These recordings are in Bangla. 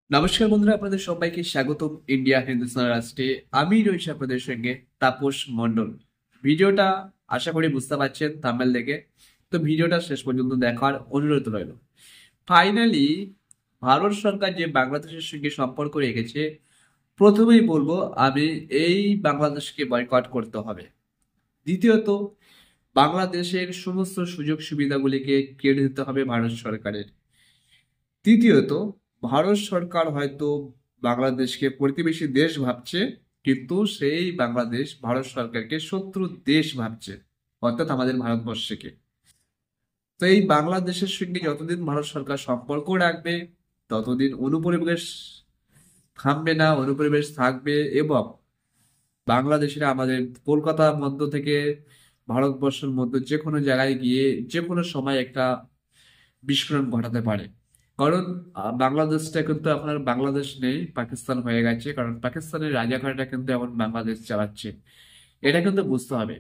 নমস্কার বন্ধুরা, আপনাদের সবাইকে স্বাগতম ইন্ডিয়া হিন্দুস্তান রাষ্ট্রে। আমি রয়েছি আপনাদের সঙ্গে তাপস মণ্ডল। ভিডিওটা আশা করি বুঝতে পারছেন থাম্বনেল দেখে, তো ভিডিওটা শেষ পর্যন্ত দেখার অনুরোধ রইল। ফাইনালি ভারত সরকার যে বাংলাদেশের সঙ্গে সম্পর্ক রেখেছে, প্রথমেই বলবো আমি এই বাংলাদেশকে বয়কট করতে হবে। দ্বিতীয়ত, বাংলাদেশের সমস্ত সুযোগ সুবিধাগুলিকে কেড়ে দিতে হবে ভারত সরকারের। তৃতীয়ত, ভারত সরকার হয়তো বাংলাদেশকে প্রতিবেশী দেশ ভাবছে, কিন্তু সেই বাংলাদেশ ভারত সরকারকে শত্রু দেশ ভাবছে, অর্থাৎ আমাদের ভারতবর্ষকে। তো এই বাংলাদেশের সঙ্গে যতদিন ভারত সরকার সম্পর্ক রাখবে, ততদিন অনুপরিবেশ থামবে না, অনুপরিবেশ থাকবে। এবং বাংলাদেশের আমাদের কলকাতার মধ্য থেকে ভারতবর্ষের মধ্যে যে কোনো জায়গায় গিয়ে যে কোনো সময় একটা বিস্ফোরণ ঘটাতে পারে। কারণ বাংলাদেশটা কিন্তু এখন আর বাংলাদেশ নেই, পাকিস্তান হয়ে গেছে। কারণ পাকিস্তানের রাজাকাররা কিন্তু এখন বাংলাদেশ চালাচ্ছে, এটা কিন্তু বুঝতে হবে।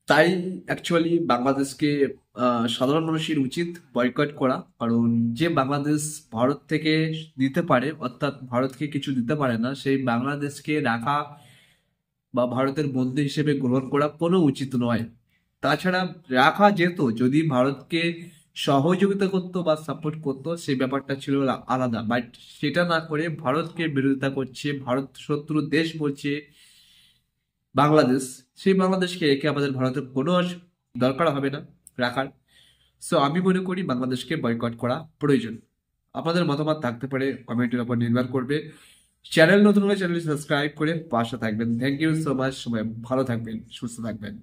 তাই অ্যাকচুয়ালি বাংলাদেশকে সাধারণ মানুষের উচিত বয়কট করা। কারণ যে বাংলাদেশ ভারত থেকে দিতে পারে, অর্থাৎ ভারতকে কিছু দিতে পারে না, সেই বাংলাদেশকে রাখা বা ভারতের বন্ধু হিসেবে গ্রহণ করা কোনো উচিত নয়। তাছাড়া রাখা যেত যদি ভারতকে সহযোগিতা করতো বা সাপোর্ট করতো, সেই ব্যাপারটা ছিল আলাদা। বাট সেটা না করে ভারতকে বিরোধিতা করছে, ভারত শত্রু দেশ বলছে বাংলাদেশ। সেই বাংলাদেশকে রেখে আমাদের ভারতের কোনো দরকার হবে না রাখার। সো আমি মনে করি বাংলাদেশকে বয়কট করা প্রয়োজন। আপনাদের মতামত থাকতে পারে, কমেন্টের উপর নির্ভর করবে। চ্যানেল নতুন হলে চ্যানেলটি সাবস্ক্রাইব করে পাশে থাকবেন। Thank you so much. সবাই ভালো থাকবেন, সুস্থ থাকবেন।